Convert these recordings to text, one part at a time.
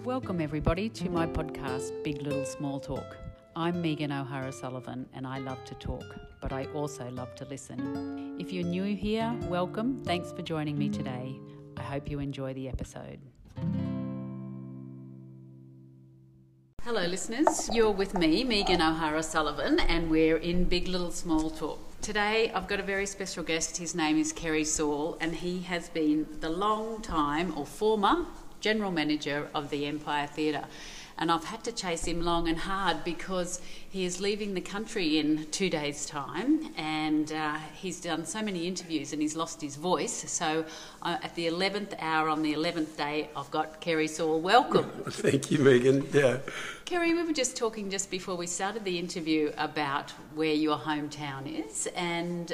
Welcome everybody to my podcast, Big Little Small Talk. I'm Megan O'Hara-Sullivan and I love to talk, but I also love to listen. If you're new here, welcome. Thanks for joining me today. I hope you enjoy the episode. Hello listeners, you're with me, Megan O'Hara-Sullivan, and we're in Big Little Small Talk. Today I've got a very special guest. His name is Kerry Saul and he has been the former General Manager of the Empire Theatre. And I've had to chase him long and hard because he is leaving the country in 2 days' time, and he's done so many interviews and he's lost his voice. So at the 11th hour on the 11th day, I've got Kerry Saul. Welcome. Thank you, Megan. Yeah. Kerry, we were just talking just before we started the interview about where your hometown is, and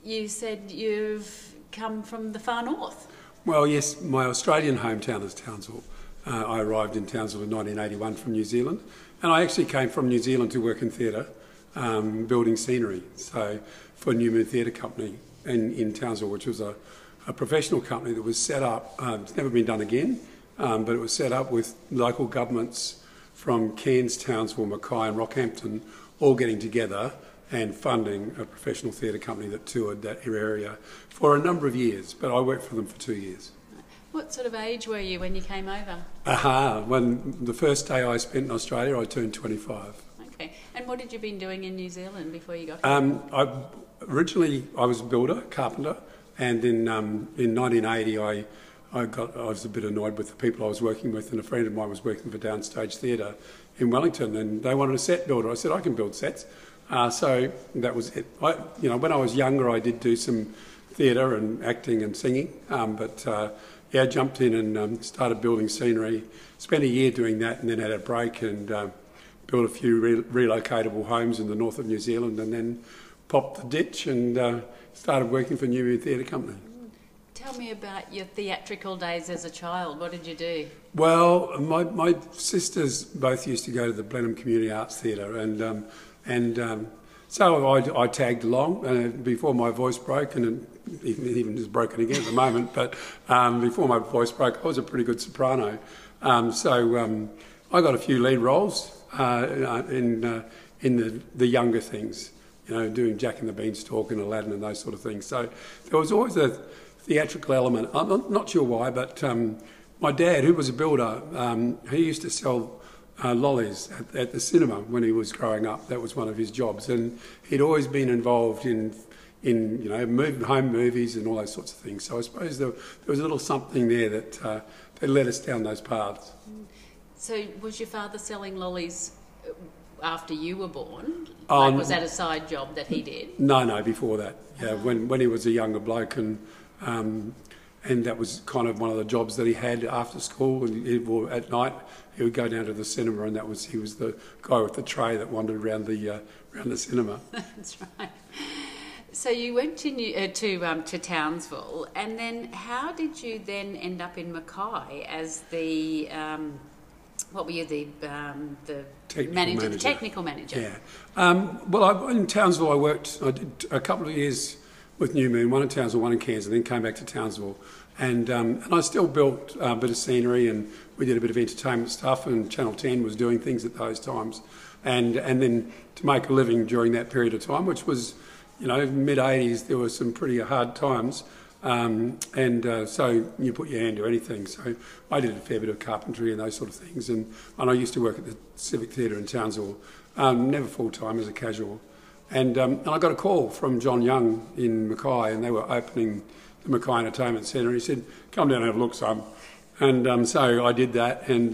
you said you've come from the far north. Well, yes, my Australian hometown is Townsville. I arrived in Townsville in 1981 from New Zealand, and I actually came from New Zealand to work in theatre, building scenery. So for New Moon Theatre Company in Townsville, which was a professional company that was set up. It's never been done again, but it was set up with local governments from Cairns, Townsville, Mackay and Rockhampton all getting together and funding a professional theatre company that toured that area for a number of years. But I worked for them for 2 years. What sort of age were you when you came over? When the first day I spent in Australia, I turned 25. Okay. And what had you been doing in New Zealand before you got here? Originally, I was a builder, carpenter, and in 1980, I was a bit annoyed with the people I was working with, and a friend of mine was working for Downstage Theatre in Wellington, and they wanted a set builder. I said, I can build sets. So that was it. When I was younger, I did do some theatre and acting and singing, I jumped in and started building scenery. Spent a year doing that and then had a break and built a few relocatable homes in the north of New Zealand, and then popped the ditch and started working for New Moon Theatre Company. Tell me about your theatrical days as a child. What did you do? Well, my sisters both used to go to the Blenheim Community Arts Theatre, so I tagged along before my voice broke, and it even is broken again at the moment, but before my voice broke, I was a pretty good soprano. I got a few lead roles in the younger things, doing Jack and the Beanstalk and Aladdin and those sort of things. So there was always a theatrical element. I'm not sure why, but my dad, who was a builder, he used to sell lollies at the cinema when he was growing up. That was one of his jobs, and he'd always been involved in home movies and all those sorts of things. So I suppose there was a little something there that led us down those paths. So was your father selling lollies after you were born? Was that a side job that he did? No, before that. Yeah, when he was a younger bloke, and that was kind of one of the jobs that he had after school. And at night he would go down to the cinema, and he was the guy with the tray that wandered around the cinema. That's right. So you went to Townsville, and then how did you then end up in Mackay as the what were you, the technical manager? Yeah. In Townsville I did a couple of years with New Moon, one in Townsville, one in Cairns, and then came back to Townsville. And I still built a bit of scenery, and we did a bit of entertainment stuff, and Channel 10 was doing things at those times. And then to make a living during that period of time, which was, mid-80s, there were some pretty hard times. So you put your hand to anything. So I did a fair bit of carpentry and those sort of things. And I used to work at the Civic Theatre in Townsville, never full-time, as a casual. And I got a call from John Young in Mackay, and they were opening the Mackay Entertainment Centre. He said, "Come down and have a look, son." And so I did that, and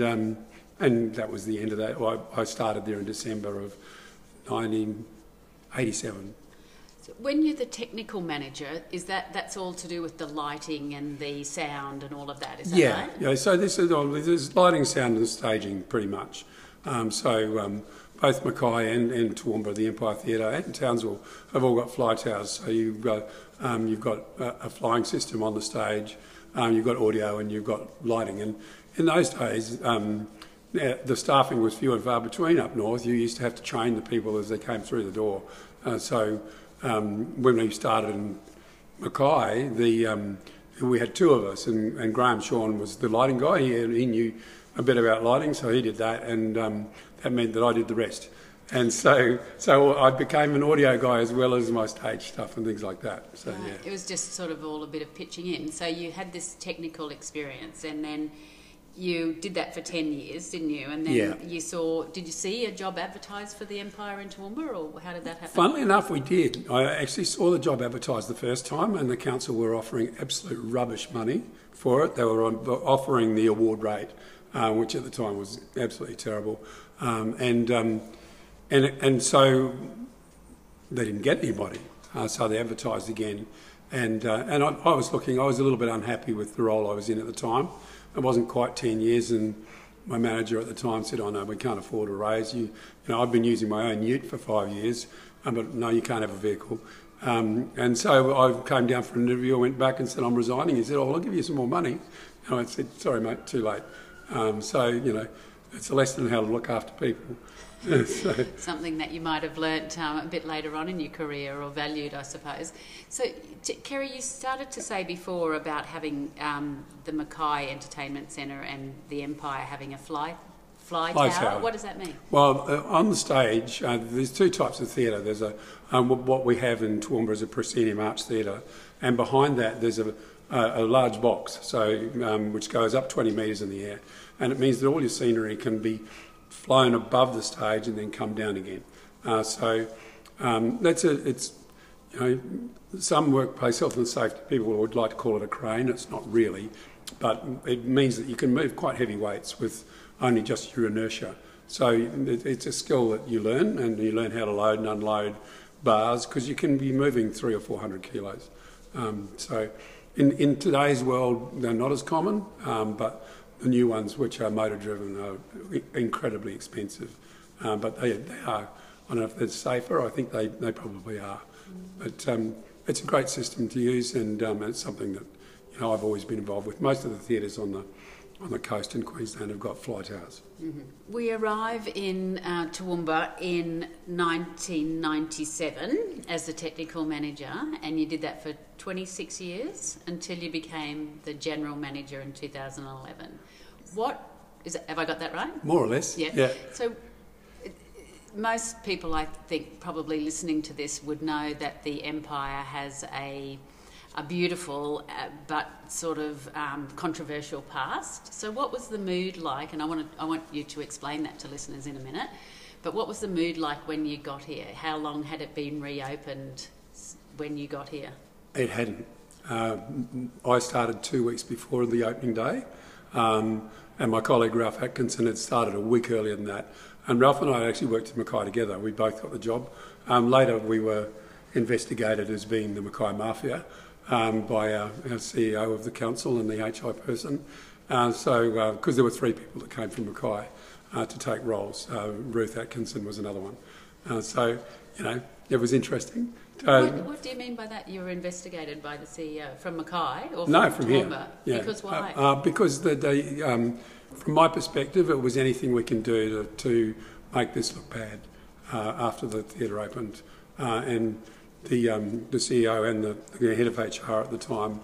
that was the end of that. I started there in December of 1987. So when you're the technical manager, that's all to do with the lighting and the sound and all of that? Is that right? Yeah. So there's lighting, sound, and staging pretty much. Both Mackay and Toowoomba, the Empire Theatre, and Townsville have all got fly towers. So you've got a flying system on the stage, you've got audio, and you've got lighting. And in those days, the staffing was few and far between up north. You used to have to train the people as they came through the door. When we started in Mackay, we had two of us, and Graham Shawn was the lighting guy. He knew a bit about lighting, so he did that, and that meant that I did the rest. And so I became an audio guy as well as my stage stuff and things like that. So yeah, it was just sort of all a bit of pitching in. So you had this technical experience, and then you did that for 10 years, didn't you? And then did you see a job advertised for the Empire in Toowoomba, or how did that happen? Funnily enough, we did. I actually saw the job advertised the first time, and the council were offering absolute rubbish money for it. They were offering the award rate, which at the time was absolutely terrible. And so they didn't get anybody, so they advertised again. And I was looking, I was a little bit unhappy with the role I was in at the time. It wasn't quite 10 years, and my manager at the time said, "Oh no, we can't afford a raise. You know, I've been using my own ute for 5 years, but no, you can't have a vehicle." And so I came down for an interview, I went back and said, "I'm resigning." He said, "Oh, I'll give you some more money." And I said, "Sorry mate, too late." So, you know, it's a lesson in how to look after people. So. Something that you might have learnt a bit later on in your career, or valued, I suppose. So, Kerry, you started to say before about having the Mackay Entertainment Centre and the Empire having a fly tower. What does that mean? Well, on the stage, there's two types of theatre. There's what we have in Toowoomba is a proscenium arch theatre, and behind that there's a large box, which goes up 20 metres in the air, and it means that all your scenery can be flown above the stage and then come down again. It's, you know, some workplace health and safety people would like to call it a crane. It's not really, but it means that you can move quite heavy weights with only just your inertia. So it's a skill that you learn, and you learn how to load and unload bars, because you can be moving 300 or 400 kilos. So in today's world, they're not as common, but the new ones, which are motor driven, are incredibly expensive. But they are. I don't know if they're safer. I think they probably are. But it's a great system to use, and it's something that, you know, I've always been involved with. Most of the theatres on the coast in Queensland have got fly towers. Mm-hmm. We arrive in Toowoomba in 1997 as the technical manager, and you did that for 26 years until you became the general manager in 2011. Have I got that right? More or less. Yeah. So most people, I think, probably listening to this would know that the Empire has a beautiful but sort of controversial past. So what was the mood like? And I want you to explain that to listeners in a minute. But what was the mood like when you got here? How long had it been reopened when you got here? It hadn't. I started 2 weeks before the opening day, and my colleague Ralph Atkinson had started a week earlier than that. And Ralph and I actually worked at Mackay together. We both got the job. Later we were investigated as being the Mackay Mafia by our CEO of the council and the HI person. Because there were 3 people that came from Mackay to take roles. Ruth Atkinson was another one. So, you know, it was interesting. What do you mean by that? You were investigated by the CEO from Mackay or from No, from Toowoomba? here. Yeah. Because why? Because from my perspective, it was anything we can do to make this look bad after the theatre opened. And the CEO and the head of HR at the time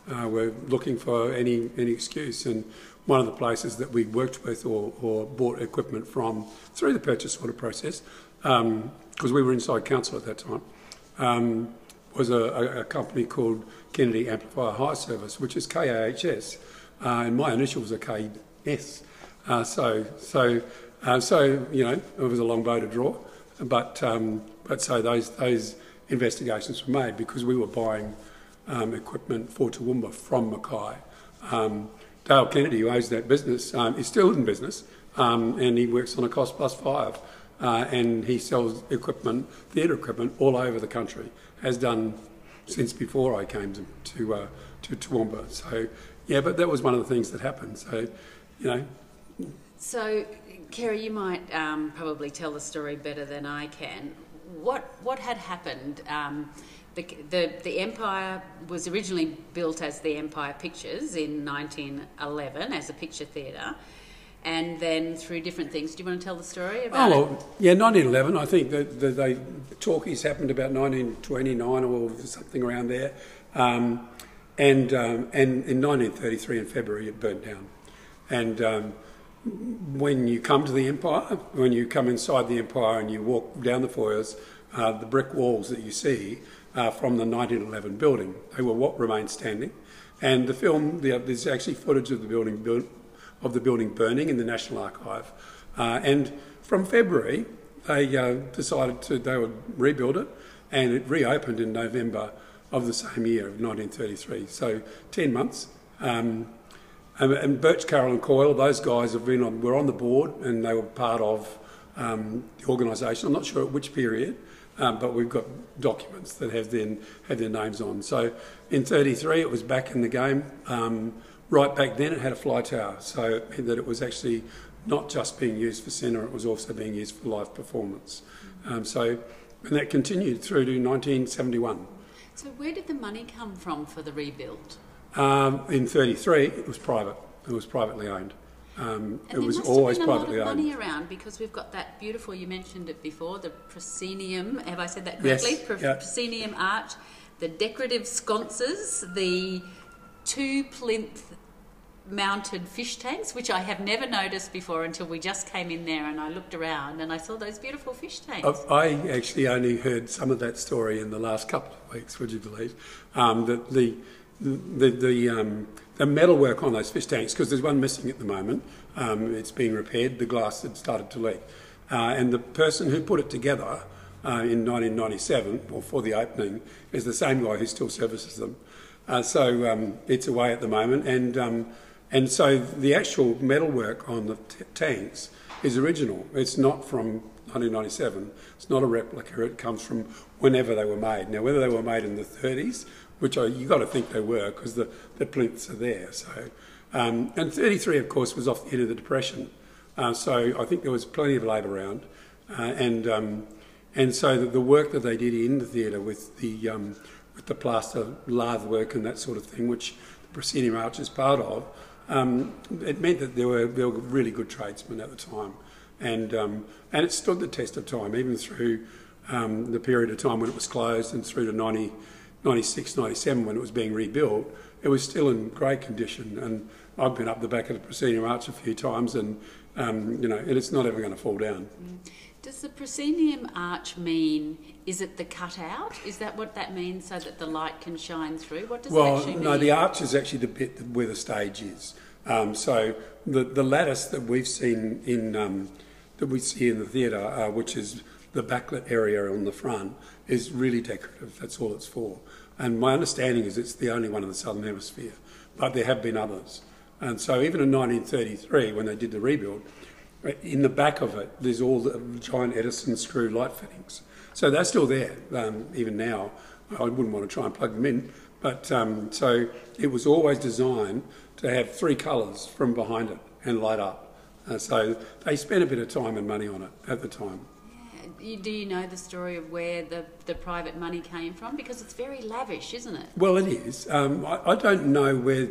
were looking for any excuse. And one of the places that we worked with or bought equipment from through the purchase order process, because we were inside council at that time, was a company called Kennedy Amplifier Hire Service, which is KAHS, and my initials are KS. So you know, it was a long bow to draw, but so those investigations were made because we were buying equipment for Toowoomba from Mackay. Dale Kennedy, who owns that business, is still in business, and he works on a cost plus 5. And he sells equipment, theatre equipment, all over the country. Has done since before I came to Toowoomba. So, yeah, but that was one of the things that happened. So, you know. So, Kerry, you might probably tell the story better than I can. What had happened? The Empire was originally built as the Empire Pictures in 1911 as a picture theatre. And then through different things. Do you want to tell the story about it? Yeah, 1911. I think the talkies happened about 1929 or something around there. And in 1933 in February it burnt down. And when you come to the Empire, when you come inside the Empire and you walk down the foyers, the brick walls that you see are from the 1911 building. They were what remained standing. And the film, there's actually footage of the building burning in the National Archive. And from February, they decided they would rebuild it, and it reopened in November of the same year, of 1933. So 10 months. And Birch, Carroll and Coyle, those guys were on the board, and they were part of the organisation. I'm not sure at which period, but we've got documents that have their names on. So in 33, it was back in the game. Right back then, it had a fly tower, so it meant that it was actually not just being used for centre, it was also being used for live performance. And that continued through to 1971. So where did the money come from for the rebuild? In 33, it was private. It was privately owned. It was always privately owned. And there must have been a lot of money around, because we've got that beautiful, you mentioned it before, the proscenium, have I said that correctly? Yes. Yeah. Proscenium arch, the decorative sconces, the 2 plinth mounted fish tanks, which I have never noticed before until we just came in there and I looked around and I saw those beautiful fish tanks. I actually only heard some of that story in the last couple of weeks, would you believe? That the metalwork on those fish tanks, because there's one missing at the moment, it's being repaired, the glass had started to leak. And the person who put it together in 1997, or for the opening, is the same guy who still services them. So it's away at the moment, and so the actual metalwork on the tanks is original. It's not from 1997. It's not a replica. It comes from whenever they were made. Now, whether they were made in the 30s, which you got to think they were, because the plinths are there. So, and 33, of course, was off the end of the Depression. So I think there was plenty of labour around, and so the work that they did in the theatre with the plaster lathe work and that sort of thing, which the proscenium arch is part of, it meant that there were really good tradesmen at the time, and it stood the test of time, even through the period of time when it was closed and through to 96, 97 when it was being rebuilt. It was still in great condition, and I've been up the back of the proscenium arch a few times, and and it's not ever going to fall down. Does the proscenium arch mean, is it the cutout? Is that what that means, so that the light can shine through? What does it actually mean? No, the arch is actually the bit where the stage is. So the lattice that we've seen that we see in the theatre, which is the backlit area on the front, is really decorative. That's all it's for. And my understanding is it's the only one in the Southern Hemisphere, but there have been others. And so even in 1933, when they did the rebuild, in the back of it, there's all the giant Edison screw light fittings. So they're still there, even now. I wouldn't want to try and plug them in, but so it was always designed to have 3 colours from behind it and light up. So they spent a bit of time and money on it at the time. Do you know the story of where the private money came from? Because it's very lavish, isn't it? Well, it is. I don't know where.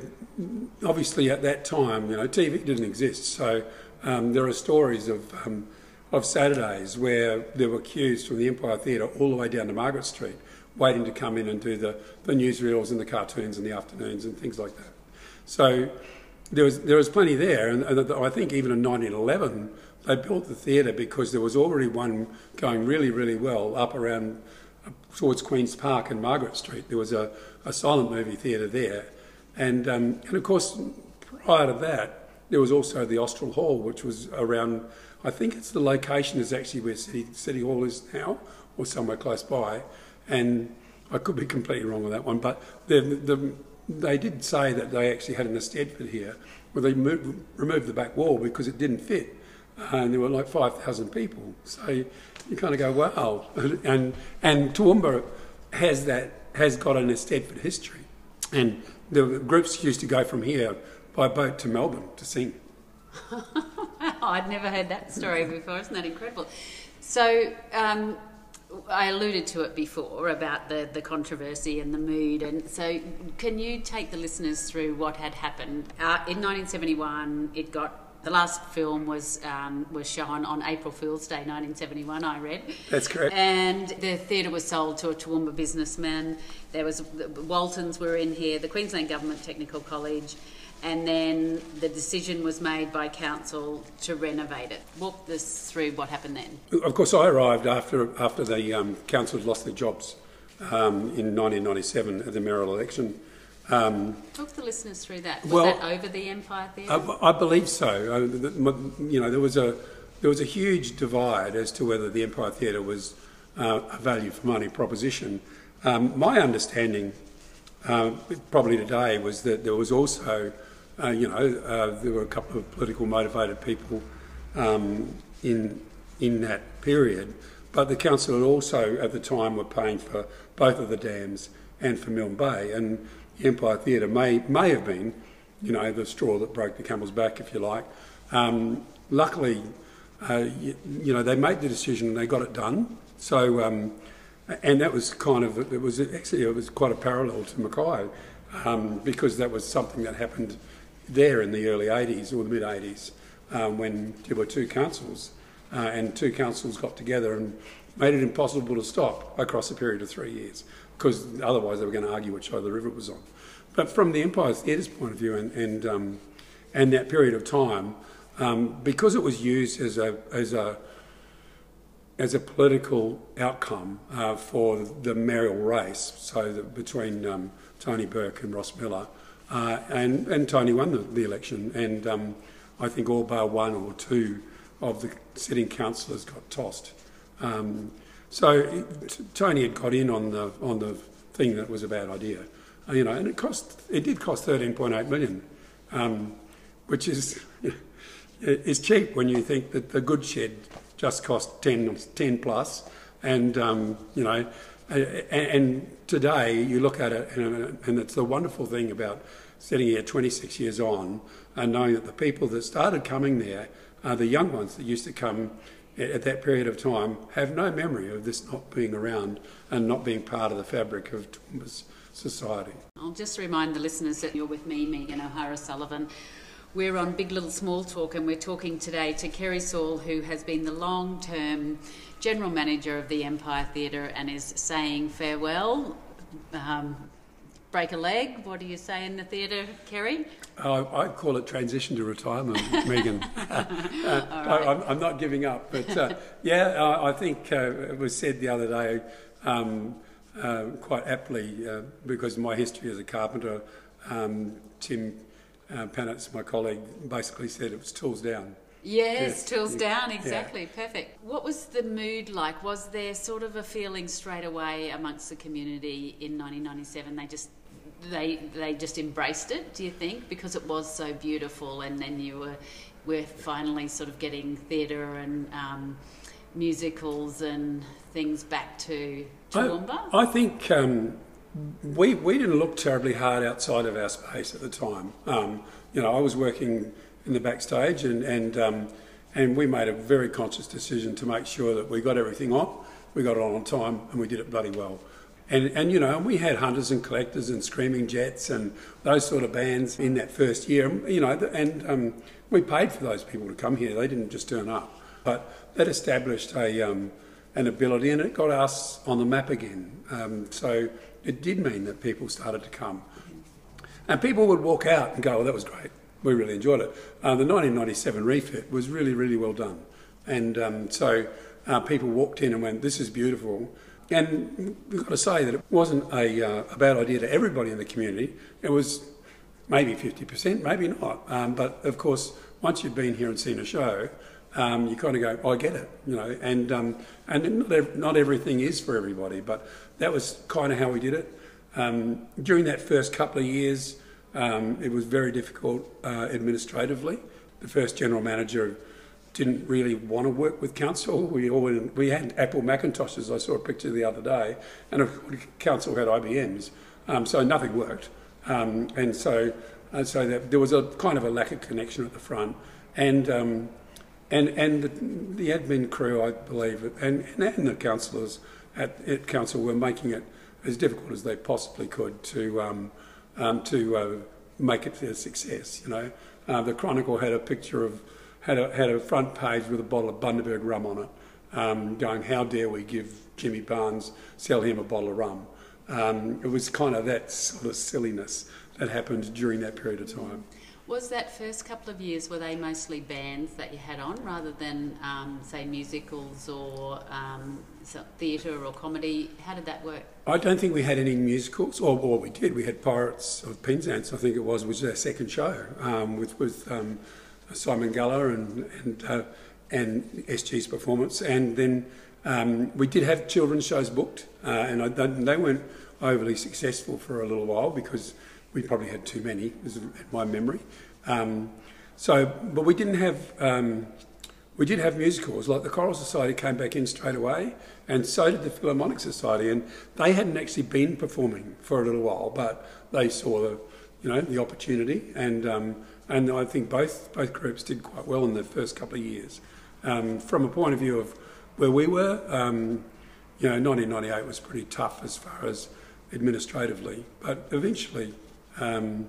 Obviously, at that time, TV didn't exist, so there are stories of Saturdays where there were queues from the Empire Theatre all the way down to Margaret Street, waiting to come in and do the newsreels and the cartoons in the afternoons and things like that. So there was plenty there, and I think even in 1911 they built the theatre because there was already one going really, really well up around towards Queen's Park and Margaret Street. There was a silent movie theatre there, and of course prior to that there was also the Austral Hall, which was around. I think it's the location is actually where City Hall is now, or somewhere close by, and I could be completely wrong on that one, but they did say that they actually had an Eisteddfod here where they removed the back wall because it didn't fit. And there were like 5,000 people. So you kind of go, wow. And Toowoomba has got an Eisteddfod history. And the groups used to go from here by boat to Melbourne to sing. I'd never heard that story before. Isn't that incredible? So I alluded to it before about the controversy and the mood. And so can you take the listeners through what had happened? In 1971, it got The last film was shown on April Fool's Day 1971, I read. That's correct. And the theatre was sold to a Toowoomba businessman. There was Waltons were in here, the Queensland Government Technical College, and then the decision was made by council to renovate it. Walk us through what happened then. Of course, I arrived after the council had lost their jobs in 1997 at the mayoral election. Talk the listeners through that. Was that over the Empire Theatre? I believe so. There was a huge divide as to whether the Empire Theatre was a value for money proposition. My understanding, probably today, was that there was also, there were a couple of political motivated people in that period, but the council had also, at the time, were paying for both of the dams and for Milne Bay, and the Empire Theatre may have been, the straw that broke the camel's back, if you like. Luckily, they made the decision and they got it done. So, and that was it was quite a parallel to Mackay, because that was something that happened there in the early 80s or the mid 80s, when there were two councils, and two councils got together and made it impossible to stop across a period of 3 years, because otherwise they were going to argue which side of the river it was on. But from the Empire Theatre's point of view and that period of time, because it was used as a political outcome for the mayoral race, so between Tony Burke and Ross Miller, and Tony won the election, and I think all bar one or two of the sitting councillors got tossed. So Tony had got in on the thing that was a bad idea, and it did cost 13.8 million, which is cheap when you think that the good shed just cost 10 plus, and and today you look at it, and it's the wonderful thing about sitting here 26 years on and knowing that the people that started coming there, the young ones that used to come at that period of time, have no memory of this not being around and not being part of the fabric of Toowoomba's society. I'll just remind the listeners that you're with me, Megan O'Hara-Sullivan. We're on Big Little Small Talk, and we're talking today to Kerry Saul, who has been the long-term General Manager of the Empire Theatre and is saying farewell. Break a leg, what do you say in the theatre, Kerry? I call it transition to retirement, Megan. Right. I'm not giving up, but I think it was said the other day quite aptly, because of my history as a carpenter, Tim Panitz, my colleague, basically said it was tools down. Yes, tools down, exactly, perfect. What was the mood like? Was there sort of a feeling straight away amongst the community in 1997? They just embraced it, do you think? Because it was so beautiful, and then we're finally sort of getting theatre and musicals and things back to Toowoomba? I think we didn't look terribly hard outside of our space at the time. I was working in the backstage, and we made a very conscious decision to make sure that we got everything on, we got it on time, and we did it bloody well. And we had Hunters and Collectors and Screaming Jets and those sort of bands in that first year, and we paid for those people to come here. They didn't just turn up. But that established an ability, and it got us on the map again. So it did mean that people started to come. And people would walk out and go, "Well, that was great. We really enjoyed it." The 1997 refit was really, really well done. And so people walked in and went, "This is beautiful." And we've got to say that it wasn't a bad idea to everybody in the community. It was maybe 50%, maybe not. But of course, once you've been here and seen a show, you kind of go, "I get it," and not everything is for everybody, but that was kind of how we did it. During that first couple of years, it was very difficult administratively. The first general manager didn't really want to work with council. We had Apple Macintoshes. I saw a picture the other day, and council had IBMs, so nothing worked. And so there was a kind of a lack of connection at the front, and the admin crew, I believe, and the councillors at council were making it as difficult as they possibly could to make it a success. The Chronicle had a picture of had a front page with a bottle of Bundaberg rum on it, going, how dare we give Jimmy Barnes, sell him a bottle of rum. It was kind of that sort of silliness that happened during that period of time. Was that first couple of years, were they mostly bands that you had on rather than, say, musicals or theatre or comedy? How did that work? I don't think we had any musicals, or we did. We had Pirates of Penzance, I think it was our second show, with Simon Guller and SG's performance. And then we did have children's shows booked, and they weren't overly successful for a little while because we probably had too many, is my memory. But we didn't have. We did have musicals, like the Choral Society came back in straight away, and so did the Philharmonic Society, and they hadn't actually been performing for a little while, but they saw the opportunity, and I think both groups did quite well in the first couple of years. From a point of view of where we were, 1998 was pretty tough as far as administratively, but eventually the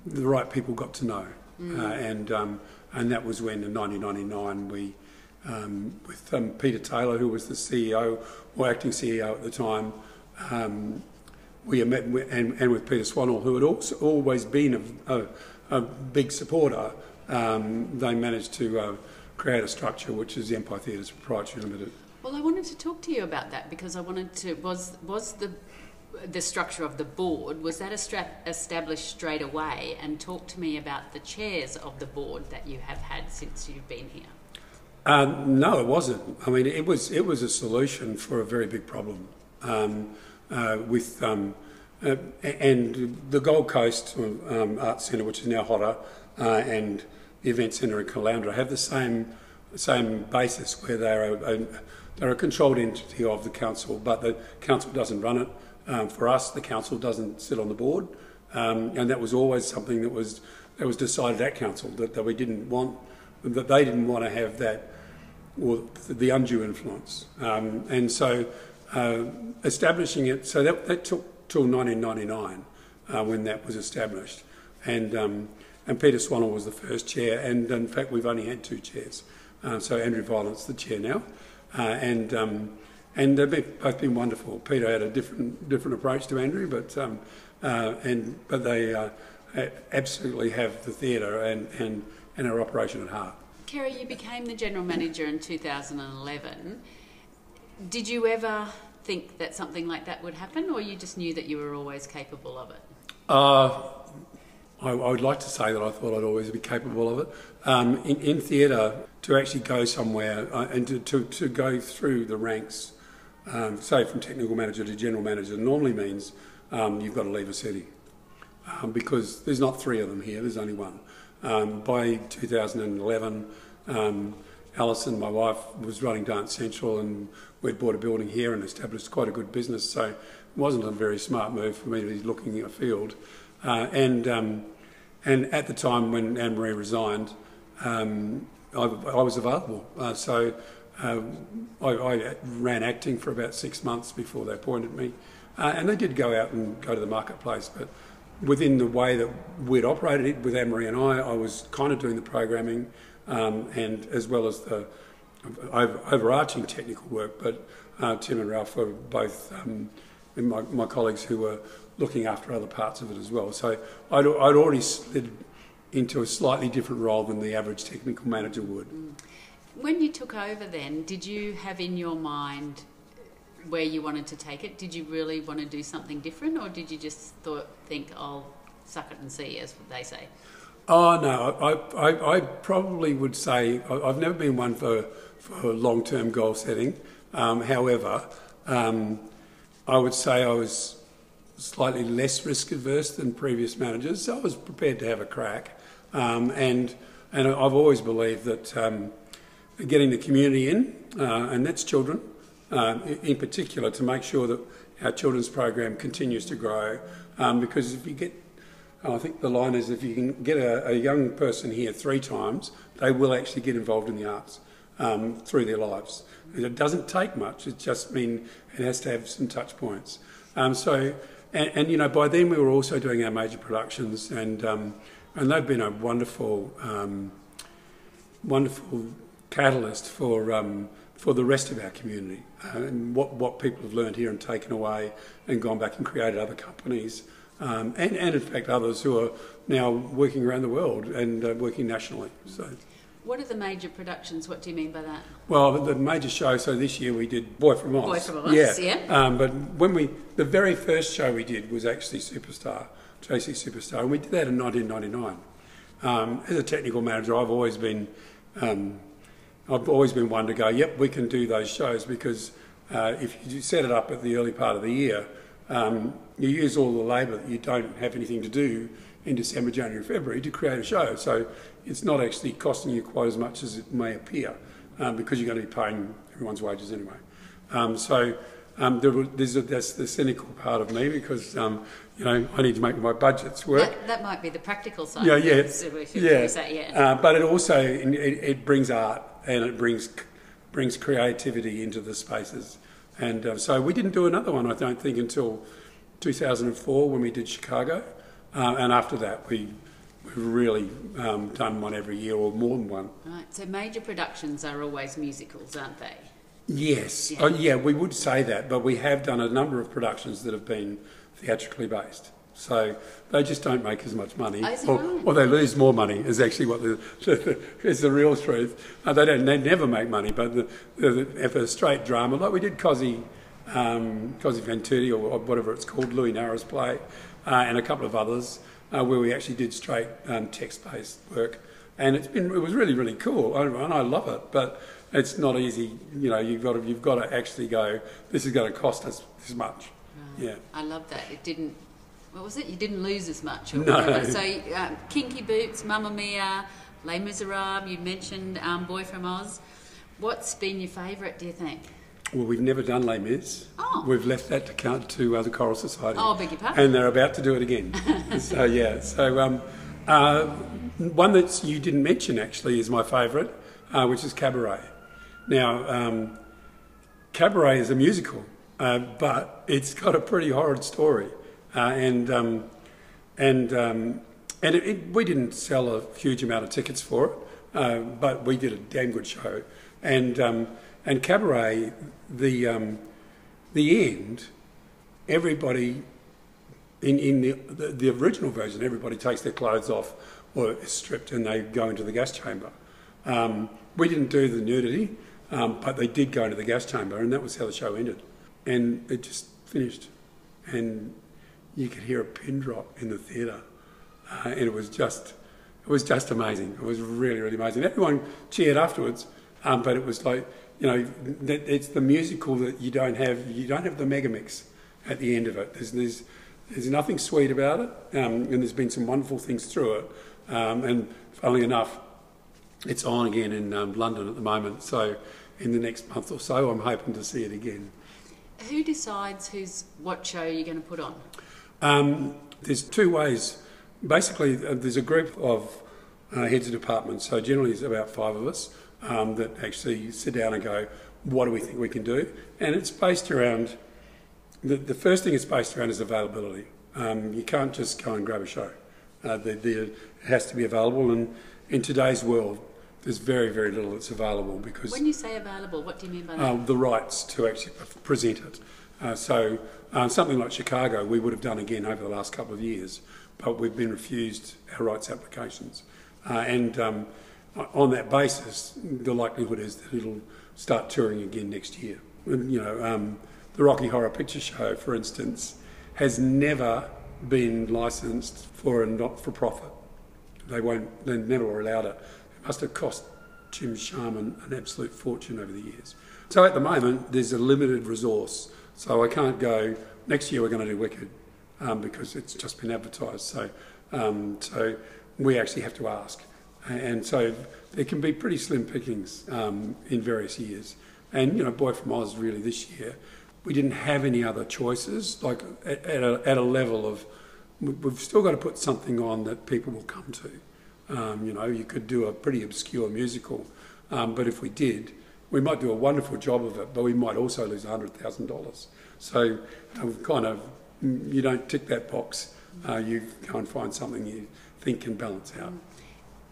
right people got to know, and that was when in 1999 we, with Peter Taylor, who was the CEO or acting CEO at the time, we met, and with Peter Swanall, who had also always been a big supporter, they managed to create a structure which is the Empire Theatres Proprietary Limited. Well, I wanted to talk to you about that because I wanted to, was the structure of the board, was that established straight away? And talk to me about the chairs of the board that you have had since you've been here. No, it wasn't. I mean, it was a solution for a very big problem. And the Gold Coast Arts Centre, which is now Hotter, and the Event Centre in Caloundra have the same basis, where they're a controlled entity of the council, but the council doesn't run it. For us, the council doesn't sit on the board, and that was always something that was decided at council, that they didn't want to have that, or the undue influence, and so establishing it. So that took till 1999 when that was established, and Peter Swanall was the first chair, and in fact we've only had two chairs. So Andrew Violent's the chair now, and they've both been wonderful. Peter had a different approach to Andrew, but they absolutely have the theatre and our operation at heart. Kerry, you became the general manager in 2011. Did you ever think that something like that would happen, or you just knew that you were always capable of it? I would like to say that I thought I'd always be capable of it. In theatre, to actually go somewhere and to go through the ranks, say from technical manager to general manager, normally means you've got to leave a city, because there's not three of them here, there's only one. By 2011, Alison, my wife, was running Dance Central, and we'd bought a building here and established quite a good business, so it wasn't a very smart move for me to be looking afield. And at the time when Anne-Marie resigned, I was available. So I ran acting for about 6 months before they appointed me. And they did go out and go to the marketplace, but within the way that we'd operated it with Anne-Marie and I was kind of doing the programming, and as well as the overarching technical work. But Tim and Ralph were both my colleagues who were looking after other parts of it as well. So I'd already slid into a slightly different role than the average technical manager would. When you took over then, did you have in your mind where you wanted to take it? Did you really want to do something different, or did you just think, I'll suck it and see, as they say? Oh, no, I probably would say I've never been one for long-term goal setting. However, I would say I was slightly less risk averse than previous managers, so I was prepared to have a crack. And I've always believed that getting the community in, and that's children in particular, to make sure that our children's program continues to grow. Because if you get, I think the line is, if you can get a young person here 3 times, they will actually get involved in the arts through their lives. And it doesn't take much, it just means it has to have some touch points. And you know, by then we were also doing our major productions, and they've been a wonderful wonderful catalyst for the rest of our community, and what people have learned here and taken away and gone back and created other companies, and in fact others who are now working around the world and working nationally. So. What are the major productions? What do you mean by that? Well, the major show, so this year we did Boy from Oz. Boy from Oz, yeah. But the very first show we did was actually Superstar, JC Superstar, and we did that in 1999. As a technical manager, I've always been one to go, yep, we can do those shows, because if you set it up at the early part of the year, you use all the labour that you don't have anything to do in December, January, February to create a show. So it's not actually costing you quite as much as it may appear, because you're going to be paying everyone's wages anyway. That's the cynical part of me, because I need to make my budgets work. That might be the practical side. But it also it brings art, and it brings creativity into the spaces. And so we didn't do another one, I don't think, until 2004 when we did Chicago. And after that, we've really done one every year, or more than one. Right. So major productions are always musicals, aren't they? Yes. We would say that, but we have done a number of productions that have been theatrically based. So they just don't make as much money, or they lose more money. Is actually what is the real truth. They never make money, but if a straight drama, like we did Cosy Fan Tutti, or whatever it's called, Louis Nara's play. And a couple of others where we actually did straight text-based work, and it was really, really cool, and I love it. But it's not easy. You've got to actually go, this is going to cost us this much. Right. Yeah, I love that. It didn't. What was it? You didn't lose as much. Or no. Whatever. So Kinky Boots, Mamma Mia, Les Miserables. You mentioned Boy from Oz. What's been your favourite, do you think? Well, we've never done Les Mis. Oh. We've left that to count to the Choral Society. Oh, beg your pardon. And they're about to do it again. So, yeah. So, one that you didn't mention, actually, is my favourite, which is Cabaret. Now, Cabaret is a musical, but it's got a pretty horrid story. We didn't sell a huge amount of tickets for it, but we did a damn good show. And Cabaret, the end, everybody in the original version, everybody takes their clothes off or is stripped, and they go into the gas chamber. We didn't do the nudity, but they did go into the gas chamber, and that was how the show ended. And it just finished, and you could hear a pin drop in the theatre, and it was just amazing. It was really, really amazing. Everyone cheered afterwards, but it was like, it's the musical that you don't have the mega mix at the end of it. There's nothing sweet about it, and there's been some wonderful things through it. And funnily enough, it's on again in London at the moment. So in the next month or so, I'm hoping to see it again. Who decides what show you're going to put on? There's two ways. Basically, there's a group of heads of departments. So generally, there's about 5 of us. That actually sit down and go, what do we think we can do? And it's based around, the first thing it's based around is availability. You can't just go and grab a show. It has to be available, and in today's world, there's very, very little that's available, because... When you say available, what do you mean by that? The rights to actually present it. So something like Chicago, we would have done again over the last couple of years, but we've been refused our rights applications. On that basis, the likelihood is that it'll start touring again next year. The Rocky Horror Picture Show, for instance, has never been licensed for a not-for-profit. They never were allowed it. It must have cost Jim Sharman an absolute fortune over the years. So at the moment, there's a limited resource. So I can't go, next year we're going to do Wicked, because it's just been advertised. So we actually have to ask. And so there can be pretty slim pickings in various years. And, Boy from Oz, really, this year, we didn't have any other choices. Like, at a level of, we've still got to put something on that people will come to. You could do a pretty obscure musical, but if we did, we might do a wonderful job of it, but we might also lose $100,000. So you don't tick that box. You go and find something you think can balance out.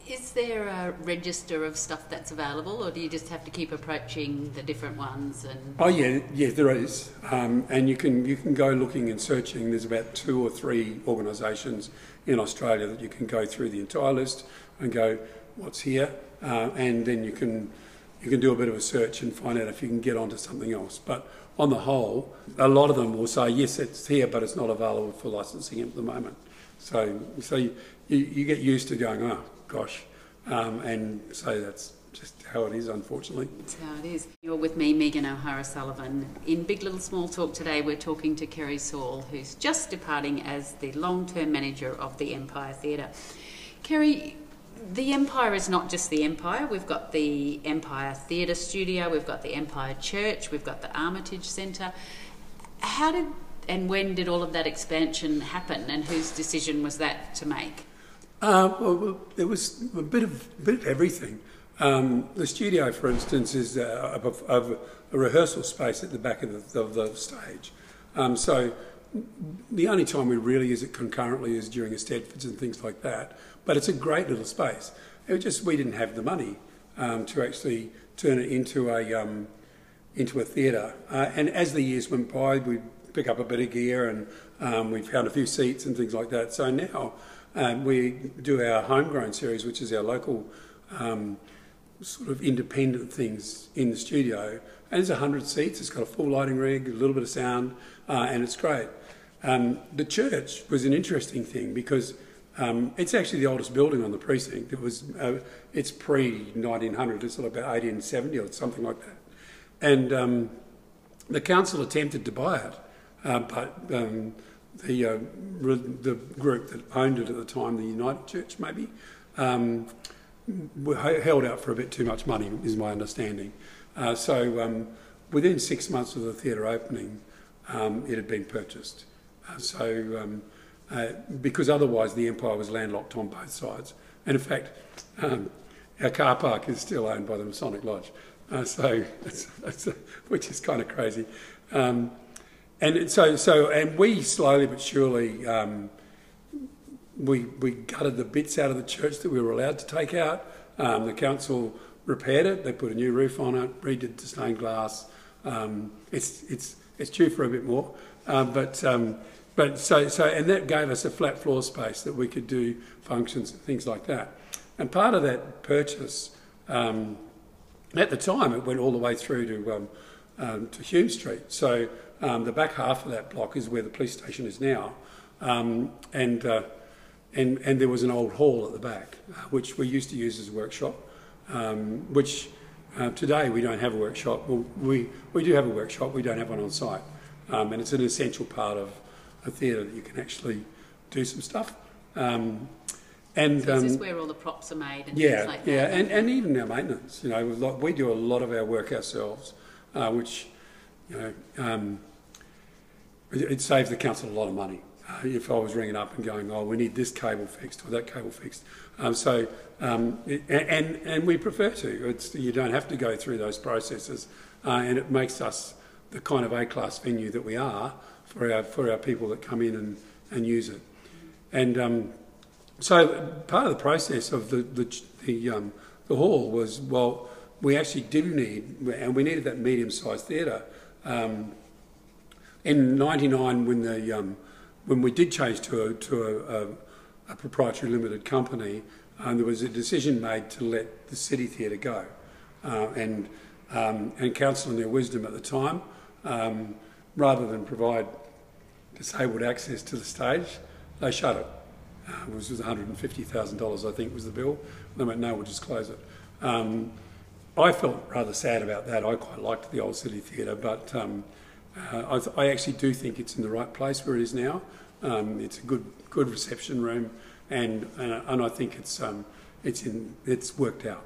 Is there a register of stuff that's available, or do you just have to keep approaching the different ones? And Oh yeah, there is, and you can go looking and searching. There's about 2 or 3 organisations in Australia that you can go through the entire list and go, what's here, and then you can do a bit of a search and find out if you can get onto something else. But on the whole, a lot of them will say yes, it's here, but it's not available for licensing at the moment. So you get used to going, oh gosh, and so that's just how it is, unfortunately. That's how it is. You're with me, Megan O'Hara-Sullivan. In Big Little Small Talk today, we're talking to Kerry Saul, who's just departing as the long-term manager of the Empire Theatre. Kerry, the Empire is not just the Empire. We've got the Empire Theatre Studio, we've got the Empire Church, we've got the Armitage Centre. How did and when did all of that expansion happen, and whose decision was that to make? Well, there was a bit of everything. The studio, for instance, is a rehearsal space at the back of the stage. So the only time we really use it concurrently is during Eisteddfods and things like that. But it's a great little space. It was just we didn't have the money to actually turn it into a theatre. And as the years went by, we pick up a bit of gear and we found a few seats and things like that. So now we do our homegrown series, which is our local sort of independent things in the studio. And there's 100 seats. It's got a full lighting rig, a little bit of sound, and it's great. The church was an interesting thing because it's actually the oldest building on the precinct. It's pre-1900. It's sort of about 1870 or something like that. And the council attempted to buy it, but the group that owned it at the time, the United Church maybe, held out for a bit too much money, is my understanding. So within 6 months of the theatre opening, it had been purchased. Because otherwise the Empire was landlocked on both sides. And in fact, our car park is still owned by the Masonic Lodge, which is kind of crazy. And we slowly but surely we gutted the bits out of the church that we were allowed to take out. The council repaired it. They put a new roof on it, redid the stained glass. It's due for a bit more, and that gave us a flat floor space that we could do functions and things like that. And part of that purchase, at the time, it went all the way through to Hume Street. So the back half of that block is where the police station is now, and there was an old hall at the back, which we used to use as a workshop, which today we don't have a workshop. Well, we do have a workshop, we don't have one on site, and it's an essential part of a theatre that you can actually do some stuff. So is this where all the props are made and things like that? Yeah, and even our maintenance. You know, we do a lot of our work ourselves, which, it saves the council a lot of money. If I was ringing up and going, oh, we need this cable fixed or that cable fixed. And we prefer to. You don't have to go through those processes, and it makes us the kind of A-class venue that we are for our people that come in and use it. And so part of the process of the hall was, well, we actually we needed that medium-sized theatre. In '99, when we did change to a proprietary limited company, there was a decision made to let the City Theatre go, and council in their wisdom at the time, rather than provide disabled access to the stage, they shut it. It was $150,000, I think, was the bill. They went, no, we'll just close it. I felt rather sad about that. I quite liked the old City Theatre, but I actually do think it's in the right place where it is now. It's a good reception room, and I think it's worked out.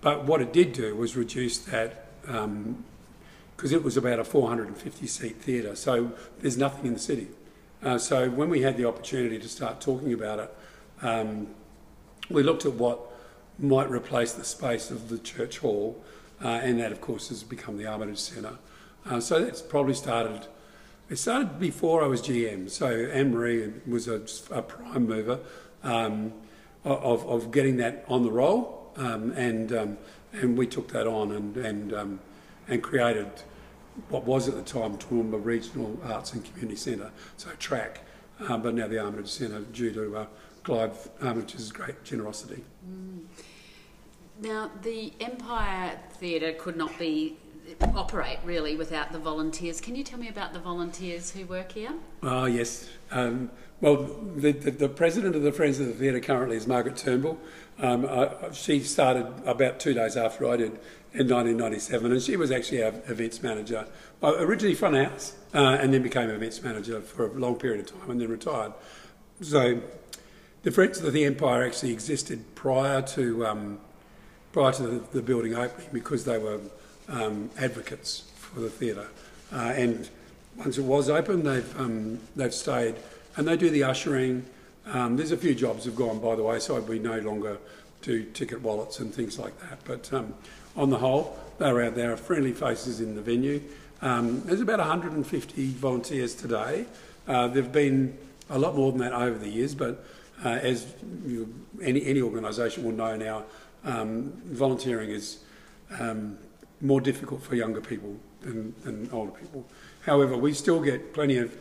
But what it did do was reduce that, because it was about a 450-seat theatre, so there's nothing in the city. So when we had the opportunity to start talking about it, we looked at what might replace the space of the church hall, and that, of course, has become the Armitage Centre. So that's probably started. It started before I was GM. So Anne-Marie was a prime mover. of getting that on the roll, and we took that on and created what was at the time Toowoomba Regional Arts and Community Centre, so TRAC, but now the Armitage Centre due to Clive Armitage's great generosity. Now, the Empire Theatre could not operate really without the volunteers. Can you tell me about the volunteers who work here? Oh, yes. Well, the president of the Friends of the Theatre currently is Margaret Turnbull. She started about 2 days after I did in 1997, and she was actually our events manager. Originally front of house, and then became events manager for a long period of time, and then retired. So the Friends of the Empire actually existed prior to the building opening, because they were advocates for the theatre, and once it was open, they've stayed, and they do the ushering. There's a few jobs have gone by the wayside. We no longer do ticket wallets and things like that, but on the whole, they're out there, friendly faces in the venue. There's about 150 volunteers today. There've been a lot more than that over the years, but as any organisation will know now, volunteering is more difficult for younger people than older people. However, we still get plenty of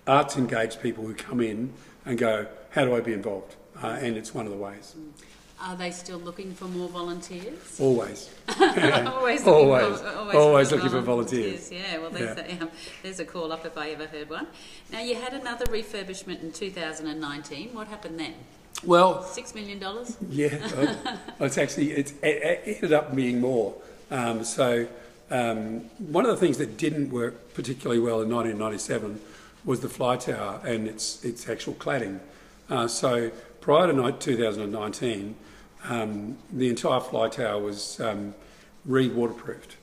arts engaged people who come in and go, how do I be involved? And it's one of the ways. Are they still looking for more volunteers? Always. always looking for volunteers. Yeah, well, there's a call up if I ever heard one. Now, you had another refurbishment in 2019. What happened then? Well, $6 million? Yeah, it ended up being more. One of the things that didn't work particularly well in 1997 was the fly tower and its actual cladding. So prior to 2019, the entire fly tower was re-waterproofed.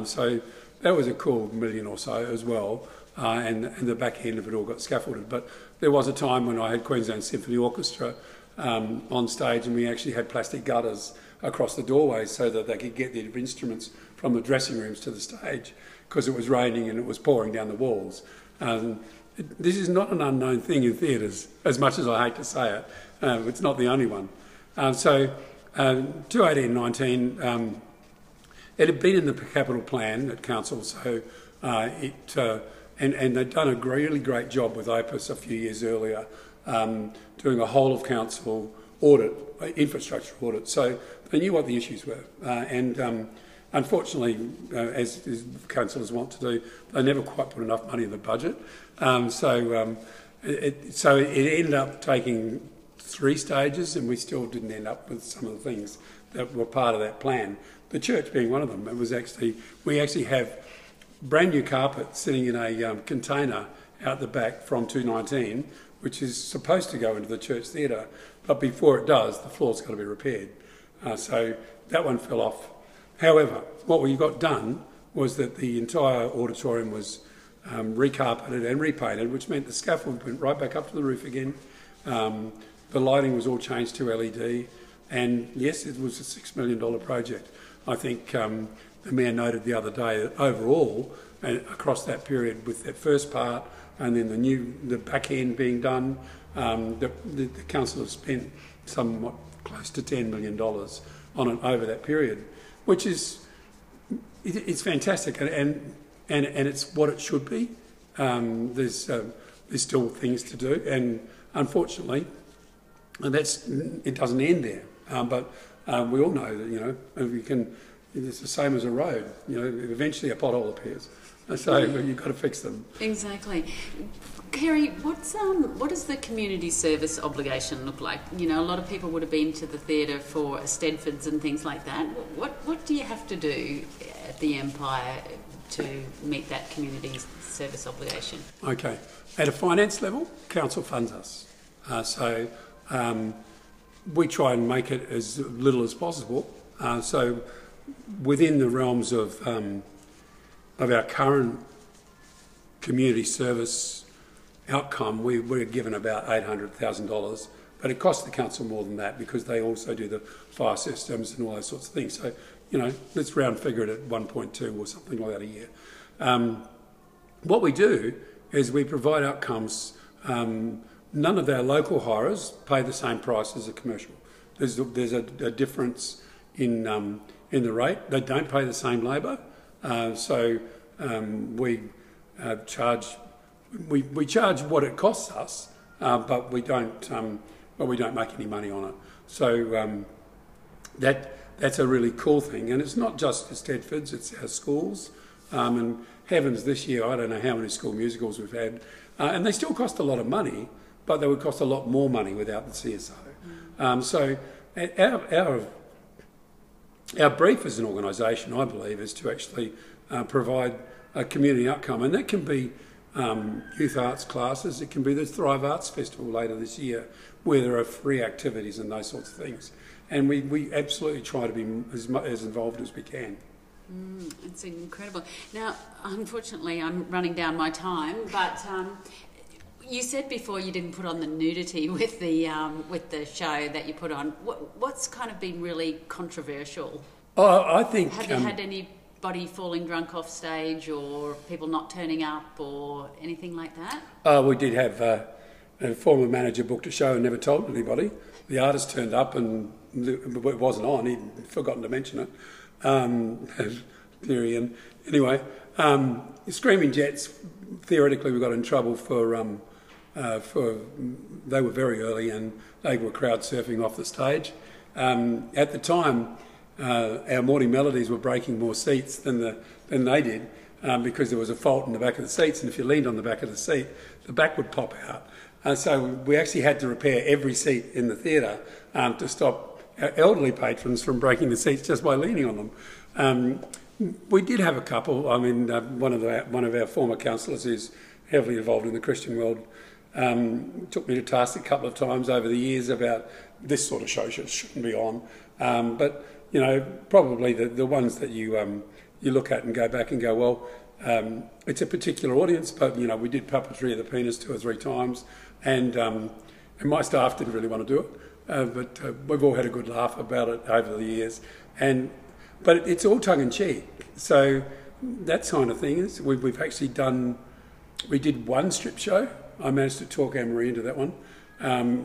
So that was a cool $1 million or so as well, and the back end of it all got scaffolded. But there was a time when I had Queensland Symphony Orchestra on stage, and we actually had plastic gutters across the doorways so that they could get their instruments from the dressing rooms to the stage, because it was raining and it was pouring down the walls. This is not an unknown thing in theatres, as much as I hate to say it. It's not the only one. 2018-19, it had been in the capital plan at council, so and they'd done a really great job with Opus a few years earlier, doing a whole of council audit, infrastructure audit. So they knew what the issues were, and unfortunately, as councillors want to do, they never quite put enough money in the budget. So it ended up taking 3 stages, and we still didn't end up with some of the things that were part of that plan. The church being one of them. We actually have brand new carpet sitting in a container out the back from 219, which is supposed to go into the church theatre, but before it does, the floor's got to be repaired. So that one fell off. However, what we got done was that the entire auditorium was recarpeted and repainted, which meant the scaffold went right back up to the roof again. The lighting was all changed to LED, and yes, it was a $6 million project. I think the Mayor noted the other day that overall, across that period, with that first part and then the back end being done, the council has spent somewhat close to $10 million on it over that period, which is it's fantastic, and it's what it should be. There's still things to do, and unfortunately, it doesn't end there. But we all know that it's the same as a road. Eventually a pothole appears, so you've got to fix them. Exactly. Kerry, what does the community service obligation look like? A lot of people would have been to the theatre for Stedfords and things like that. What do you have to do at the Empire to meet that community service obligation? Okay. At a finance level, council funds us. We try and make it as little as possible. So within the realms of our current community service outcome, we're given about $800,000, but it costs the council more than that because they also do the fire systems and all those sorts of things. So, let's round figure it at 1.2 or something like that a year. What we do is we provide outcomes none of our local hirers pay the same price as a commercial. There's a difference in the rate. They don't pay the same labour, so we charge what it costs us, but we don't make any money on it. So that's a really cool thing, and it's not just the Stedfords; it's our schools. And heavens, this year I don't know how many school musicals we've had, and they still cost a lot of money, but they would cost a lot more money without the CSO. So our brief as an organisation, I believe, is to actually provide a community outcome, and that can be youth arts classes. It can be the Thrive Arts Festival later this year, where there are free activities and those sorts of things. And we absolutely try to be as involved as we can. It's incredible. Now, unfortunately, I'm running down my time, but you said before you didn't put on the nudity with the show that you put on. What's kind of been really controversial? Oh, I think... Have you had anybody falling drunk off stage, or people not turning up, or anything like that? We did have a former manager booked a show and never told anybody. The artist turned up and it wasn't on. He'd forgotten to mention it. Anyway, Screaming Jets, theoretically we got in trouble for they were very early and they were crowd surfing off the stage. At the time, our Morning Melodies were breaking more seats than they did, because there was a fault in the back of the seats, and if you leaned on the back of the seat, the back would pop out. So we actually had to repair every seat in the theatre to stop our elderly patrons from breaking the seats just by leaning on them. We did have a couple. I mean, one of our former councillors who's heavily involved in the Christian world took me to task a couple of times over the years about this sort of show shouldn't be on. But you know, probably the ones that you look at and go back and go, well, it's a particular audience, but you know, we did Puppetry of the Penis 2 or 3 times, and my staff didn't really want to do it. But we've all had a good laugh about it over the years, but it's all tongue in cheek. So that kind of thing is we've actually we did one strip show. I managed to talk Anne-Marie into that one.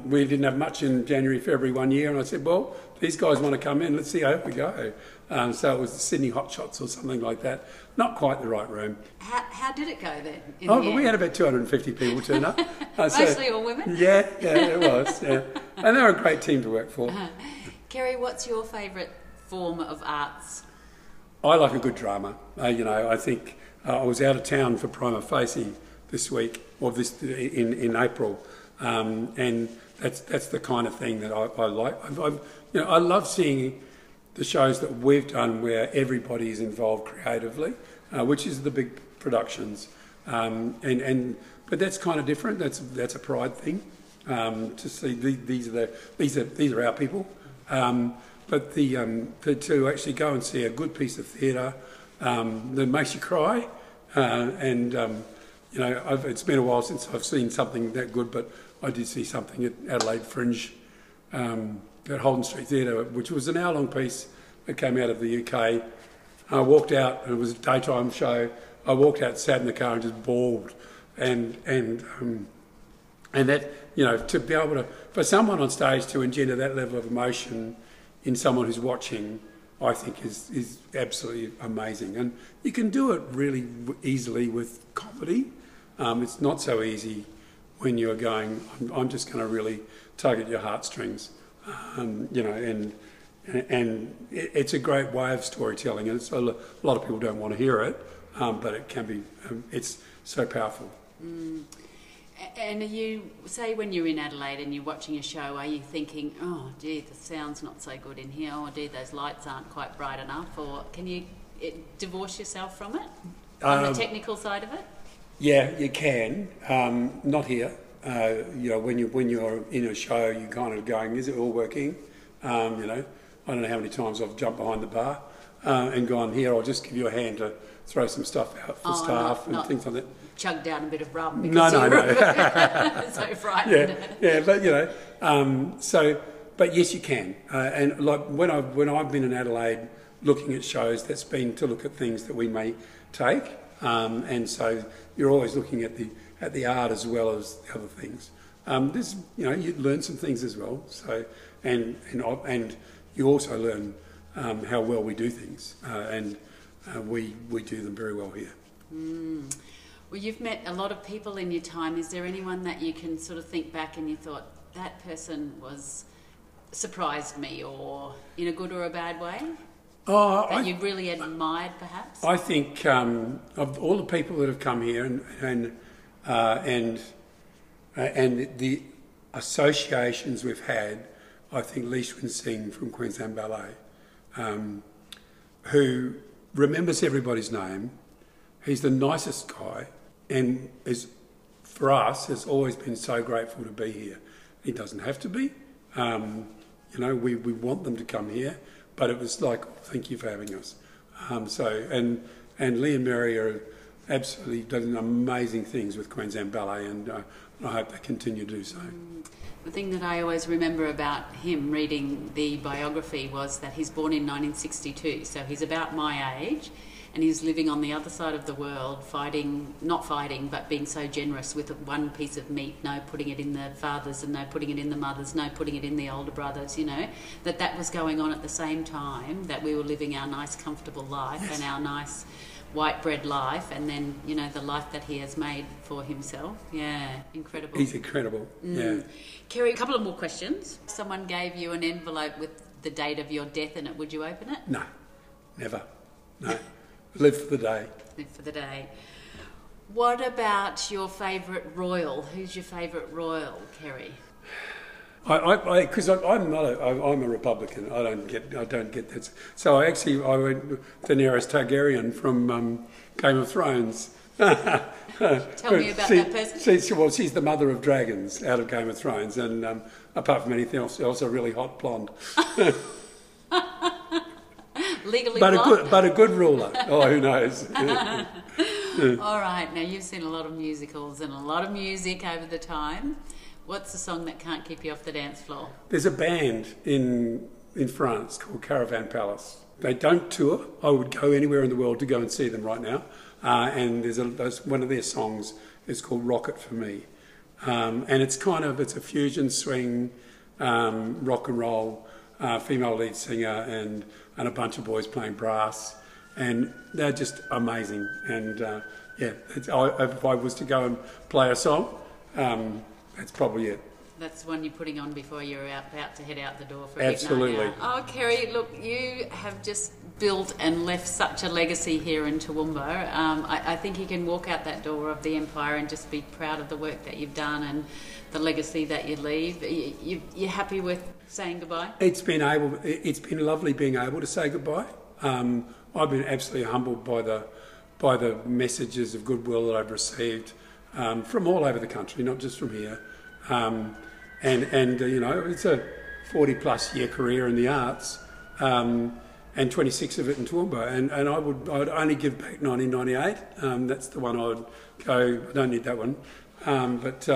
We didn't have much in January, February one year, and I said, well, these guys want to come in, let's see how we go. So it was the Sydney Hot Shots or something like that. Not quite the right room. How did it go then? We had about 250 people turn up. Mostly all women? Yeah, it was. Yeah. And they were a great team to work for. Kerry, what's your favourite form of arts? I like a good drama. I think I was out of town for Prima Facie this week, or in April, and that's the kind of thing that I like. I love seeing the shows that we've done where everybody is involved creatively, which is the big productions, but that's kind of different. That's a pride thing to see these are our people. But to actually go and see a good piece of theatre that makes you cry, it's been a while since I've seen something that good, but I did see something at Adelaide Fringe at Holden Street Theatre, which was an hour-long piece that came out of the UK. I walked out, and it was a daytime show. I walked out, sat in the car, and just bawled, and that, to be able to, for someone on stage to engender that level of emotion in someone who's watching, I think is absolutely amazing. And you can do it really easily with comedy. It's not so easy when you're going, I'm just going to really tug at your heartstrings, and it's a great way of storytelling, and a lot of people don't want to hear it, but it can be, it's so powerful. And when you're in Adelaide and you're watching a show, are you thinking, oh, gee, the sound's not so good in here, or gee, those lights aren't quite bright enough, or can you divorce yourself from it, on the technical side of it? Yeah, you can. Not here. When you're in a show, you're kind of going, is it all working? I don't know how many times I've jumped behind the bar and gone, here, I'll just give you a hand to throw some stuff out for staff and things like that. Chug down a bit of rum because no. So frightened. Yeah, but yes, you can. And like when I've been in Adelaide looking at shows, that's been to look at things that we may take, and so you're always looking at the art as well as the other things. there's, you learn some things as well. So, and you also learn how well we do things, and we do them very well here. Mm. Well, you've met a lot of people in your time. Is there anyone that you can sort of think back and you thought, that person surprised me, or in a good or a bad way? That you really admired, perhaps? I think of all the people that have come here and the associations we've had, I think Lee Swin Singh from Queensland Ballet, who remembers everybody's name. He's the nicest guy, and for us has always been so grateful to be here. He doesn't have to be. We want them to come here, but it was like, thank you for having us. And Lee and Mary are absolutely done amazing things with Queensland Ballet, and I hope they continue to do so. The thing that I always remember about him, reading the biography, was that he's born in 1962, so he's about my age, and he's living on the other side of the world, not fighting, but being so generous with one piece of meat, no putting it in the fathers and no putting it in the mothers, no putting it in the older brothers, that was going on at the same time that we were living our nice, comfortable life. Yes. And our nice white bread life, and then, the life that he has made for himself. Yeah, incredible. He's incredible, yeah. Kerry, a couple of more questions. Someone gave you an envelope with the date of your death in it. Would you open it? No, never. No. Live for the day. Live for the day. What about your favourite royal? Who's your favourite royal, Kerry? Because I'm a Republican. I don't get that. So I went Daenerys Targaryen from Game of Thrones. Tell me about that person. She's the mother of dragons out of Game of Thrones, and apart from anything else, also a really hot blonde. Legally blonde? But a good ruler. Oh, who knows? All right. Now, you've seen a lot of musicals and a lot of music over the time. What's the song that can't keep you off the dance floor? There's a band in France called Caravan Palace. They don't tour. I would go anywhere in the world to go and see them right now. And there's one of their songs is called Rocket for Me. And it's a fusion swing, rock and roll, female lead singer and a bunch of boys playing brass. And they're just amazing. And if I was to go and play a song, that's probably it. That's the one you're putting on before you're about to head out the door for Absolutely. a big night out. Oh, Kerry, look, you have just built and left such a legacy here in Toowoomba. I think you can walk out that door of the Empire and just be proud of the work that you've done and the legacy that you leave. You're happy with saying goodbye? It's been lovely being able to say goodbye. I've been absolutely humbled by the messages of goodwill that I've received from all over the country, not just from here. It's a 40-plus year career in the arts, and 26 of it in Toowoomba. And I'd only give back 1998. That's the one I would go. I don't need that one, but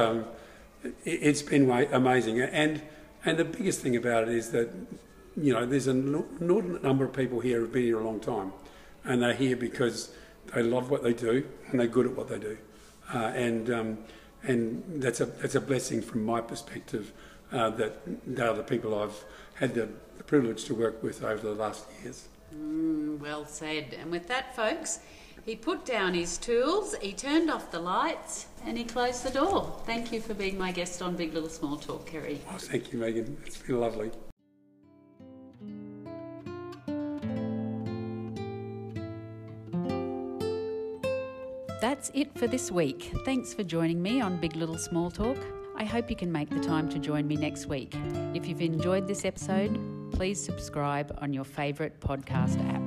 it's been amazing. And the biggest thing about it is that there's an inordinate number of people here who've been here a long time, and they're here because they love what they do and they're good at what they do. And that's a blessing from my perspective, that they are the people I've had the privilege to work with over the last years. Well said. And with that, folks, he put down his tools, he turned off the lights, and he closed the door. Thank you for being my guest on Big Little Small Talk, Kerry. Oh, thank you, Megan. It's been lovely. That's it for this week. Thanks for joining me on Big Little Small Talk. I hope you can make the time to join me next week. If you've enjoyed this episode, please subscribe on your favourite podcast app.